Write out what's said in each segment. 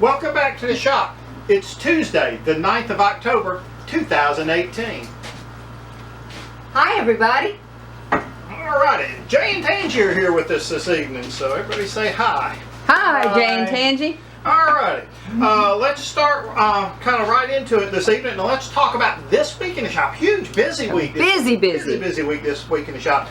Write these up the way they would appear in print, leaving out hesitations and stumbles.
Welcome back to the shop. It's Tuesday, the 9th of October, 2018. Hi, everybody. Alrighty, Jay and Tangy are here with us this evening, so everybody say hi. Hi, Jay and Tangy. Alrighty, let's start kind of right into it this evening, and let's talk about this week in the shop. Huge, busy week. Busy Busy week this week in the shop.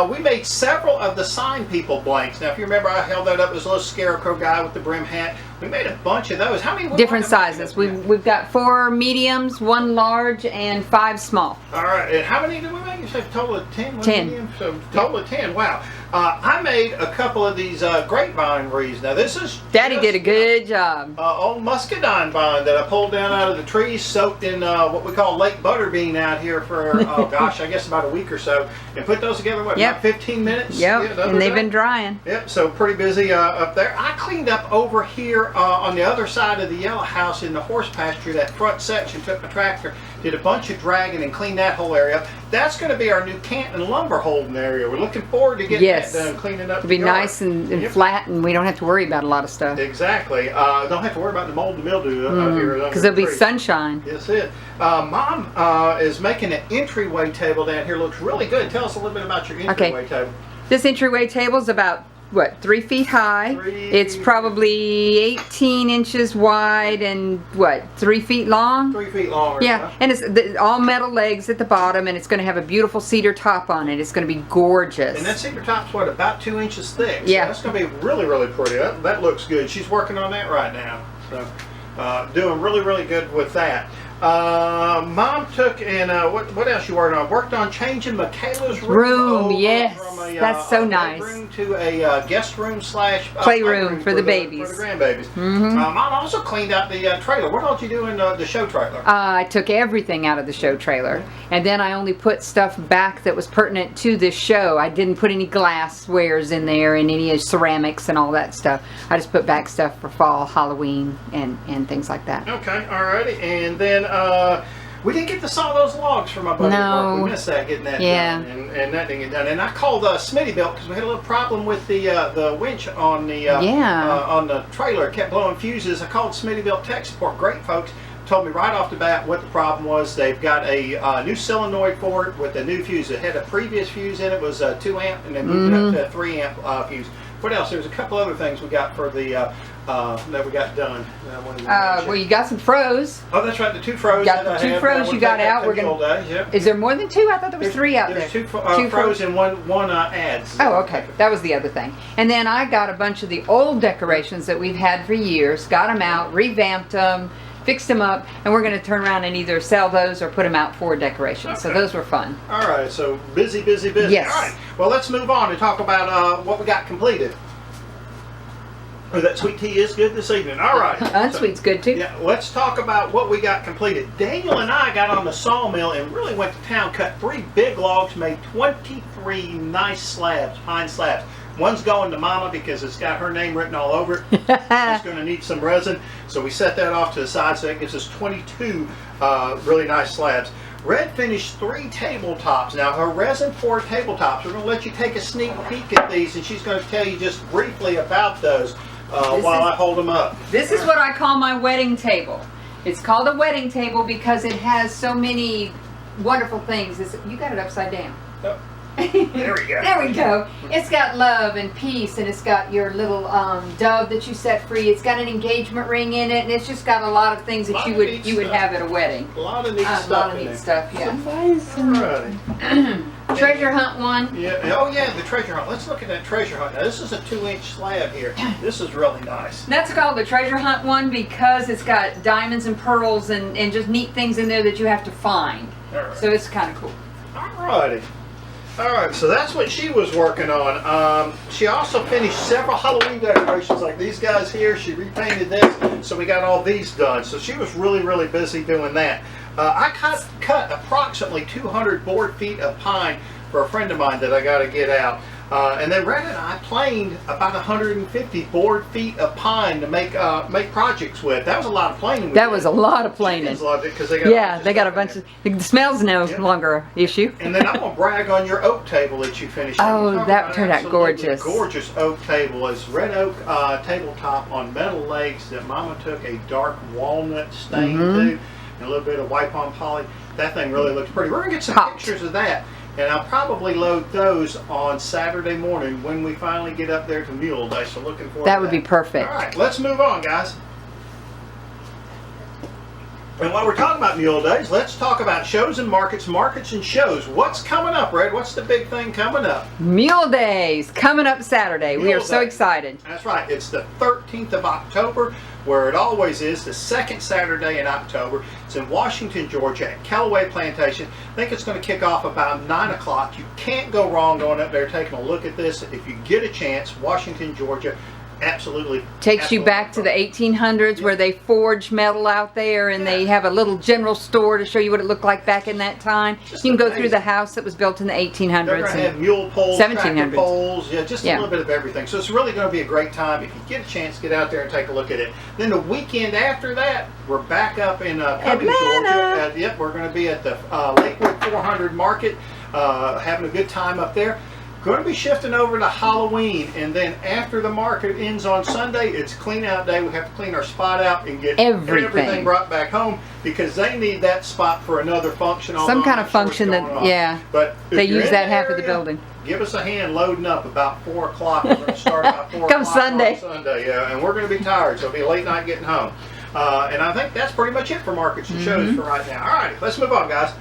We made several of the Sign People blanks. Now, if you remember, I held that up as a little scarecrow guy with the brim hat. We made a bunch of those. How many? Different sizes. We've got 4 mediums, 1 large, and 5 small. All right. And how many did we make? You said total of 10? 10. Medium? So total of 10. Wow. I made a couple of these grapevine wreaths. Now, this is Daddy did a good job. Old muscadine vine that I pulled down out of the trees, soaked in what we call Lake Butterbean out here for, oh gosh, I guess about a week or so, and put those together, what, about 15 minutes? Yep, Yeah, and they've been drying. Yep, so pretty busy up there. I cleaned up over here on the other side of the yellow house in the horse pasture, that front section, took my tractor, did a bunch of dragging and cleaned that whole area up. That's going to be our new Canton lumber holding area. We're looking forward to getting that done, cleaning up. It'll be nice and flat, and we don't have to worry about a lot of stuff. Exactly. Don't have to worry about the mold and mildew out here. Because there'll be sunshine. That's it. Mom is making an entryway table down here. Looks really good. Tell us a little bit about your entryway table. This entryway table is about, what, 3 feet high. It's probably 18 inches wide and, what, 3 feet long? 3 feet long. Yeah, and it's all metal legs at the bottom, and it's going to have a beautiful cedar top on it. It's going to be gorgeous. And that cedar top's, what, about 2 inches thick? Yeah. So that's going to be really, really pretty. That looks good. She's working on that right now. So, doing really, really good with that. Mom took and what else you worked on? Worked on changing Michaela's room. Yes, from a, that's so nice. Room to a guest room slash playroom for the babies. For the grandbabies. Mom also cleaned out the trailer. What all did you do in the show trailer? I took everything out of the show trailer, and then I only put stuff back that was pertinent to this show. I didn't put any glasswares in there and any ceramics and all that stuff. I just put back stuff for fall, Halloween, and things like that. Okay, alrighty, and then. We didn't get to saw those logs for my buddy at work. We missed that, getting that done, and that didn't get done. And I called Smittyville because we had a little problem with the winch on the trailer. It kept blowing fuses. I called Smittyville Tech Support. Great folks. Told me right off the bat what the problem was. They've got a new solenoid for it with a new fuse. It had a previous fuse in it, was a 2 amp, and they moved it up to a 3 amp fuse. What else? There's a couple other things we got for the that we got done. Well, you got some froze. Oh, that's right. The 2 froze. Got the 2 froze you got out. We're gonna. Yep. Is there more than 2? I thought there was 3 out there. There's 2 froze and one adds. Oh, okay. That was the other thing. And then I got a bunch of the old decorations that we've had for years. Got them out, revamped them, fixed them up, and we're going to turn around and either sell those or put them out for decorations. Okay. So those were fun. All right. So busy. Yes. All right. Well, let's move on and talk about what we got completed. Oh, that sweet tea is good this evening. All right. Unsweet's good too. Yeah, let's talk about what we got completed. Daniel and I got on the sawmill and really went to town, cut 3 big logs, made 23 nice slabs, pine slabs. One's going to Mama because it's got her name written all over it. It's going to need some resin, so we set that off to the side, so that gives us 22 really nice slabs. Red finished 3 tabletops. Now, her resin poured tabletops, we're going to let you take a sneak peek at these, and she's going to tell you just briefly about those. While I hold them up. This is what I call my wedding table. It's called a wedding table because it has so many wonderful things. You got it upside down. Oh. There we go. There we go. It's got love and peace, and it's got your little dove that you set free. It's got an engagement ring in it, and it's just got a lot of things that you would have at a wedding. A lot of neat stuff. A lot of neat stuff. Yeah. Alrighty. Treasure hunt one. Yeah. Oh yeah, the treasure hunt. Let's look at that treasure hunt. Now this is a 2-inch slab here. This is really nice. That's called the treasure hunt one because it's got diamonds and pearls and just neat things in there that you have to find. Right. So it's kind of cool. Alrighty. Alright, so that's what she was working on. She also finished several Halloween decorations like these guys here. She repainted this, so we got all these done. So she was really, really busy doing that. I cut approximately 200 board feet of pine for a friend of mine that I got to get out. And then Red and I planed about 150 board feet of pine to make projects with. That was a lot of planing. That was a lot of planing. Chickens loved it because they got a bunch of. The smell's no longer an issue. And then I'm gonna brag on your oak table that you finished. Oh, that turned out gorgeous. Gorgeous oak table. It's red oak tabletop on metal legs that Mama took a dark walnut stain to, and a little bit of white palm poly. That thing really looks pretty. We're gonna get some pictures of that. And I'll probably load those on Saturday morning when we finally get up there to Mule Day. So looking forward to that. That would be perfect. All right, let's move on, guys. And while we're talking about Mule Days, let's talk about shows and markets and shows. What's coming up, Red? What's the big thing coming up? Mule Days coming up Saturday. We are so excited. That's right. It's the 13th of October, where it always is, the second Saturday in October. It's in Washington, Georgia at Callaway Plantation. I think it's going to kick off about 9 o'clock. You can't go wrong going up there taking a look at this. If you get a chance, Washington, Georgia, absolutely. Takes you back to the 1800s where they forge metal out there, and they have a little general store to show you what it looked like back in that time. Just you can go amazing. through the house that was built in the 1800s. They're going to have mule poles, 1700s. tractor poles, just a little bit of everything. So it's really going to be a great time. If you get a chance, get out there and take a look at it. Then the weekend after that, we're back up in Cumming, Georgia. Yep, we're going to be at the Lakewood 400 Market, having a good time up there. Going to be shifting over to Halloween, and then after the market ends on Sunday, it's clean out day. We have to clean our spot out and get everything brought back home because they need that spot for another function. Some kind of function that, But they use that half of the building. Give us a hand loading up about 4 o'clock. We're going to start about 4 Come o'clock Sunday. on Sunday, and we're going to be tired, so it'll be a late night getting home. And I think that's pretty much it for markets and shows for right now. All right, let's move on, guys.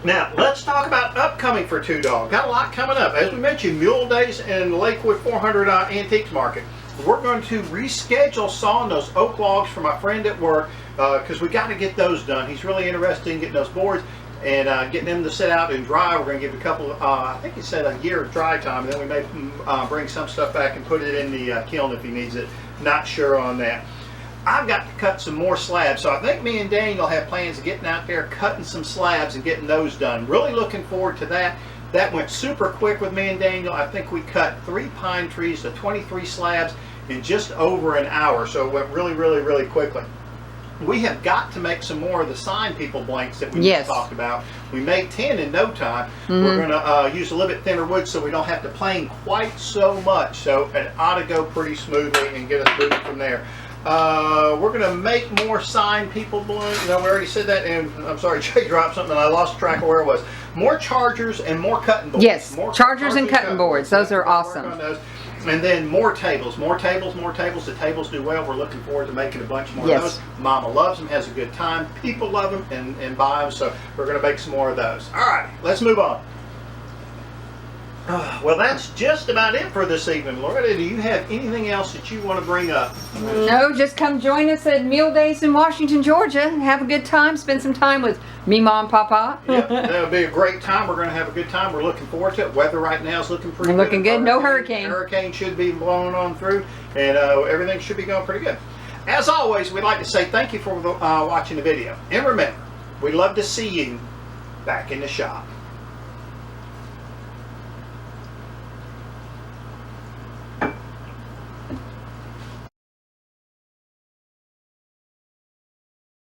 Now, let's talk about upcoming for Two Dog. Got a lot coming up. As we mentioned, Mule Days and Lakewood 400 Antiques Market. We're going to reschedule sawing those oak logs for my friend at work because we got to get those done. He's really interested in getting those boards and getting them to sit out and dry. We're going to give a couple, I think he said a year of dry time, and then we may bring some stuff back and put it in the kiln if he needs it. Not sure on that. I've got to cut some more slabs, so I think me and Daniel have plans of getting out there, cutting some slabs and getting those done. Really looking forward to that. That went super quick with me and Daniel. I think we cut 3 pine trees to 23 slabs in just over an hour, so it went really, really, really quickly. We have got to make some more of the sign people blanks that we just talked about. We made 10 in no time. We're going to use a little bit thinner wood so we don't have to plane quite so much, so it ought to go pretty smoothly and get us moving from there. We're going to make more sign people balloons. No, we already said that, and I'm sorry, Jay dropped something and I lost track of where it was. More chargers and more cutting boards. Yes, more chargers and cutting boards. Those are awesome. And then more tables, more tables, more tables. The tables do well. We're looking forward to making a bunch more of those. Mama loves them, has a good time. People love them and buy them, so we're going to make some more of those. All right, let's move on. Well, that's just about it for this evening. Loretta, do you have anything else that you want to bring up? No, just come join us at Mule Days in Washington, Georgia. Have a good time. Spend some time with me, Mom, Papa. Yep, that'll be a great time. We're going to have a good time. We're looking forward to it. Weather right now is looking pretty good. Looking good. No hurricane. Hurricane should be blowing on through, and everything should be going pretty good. As always, we'd like to say thank you for watching the video. And remember, we'd love to see you back in the shop.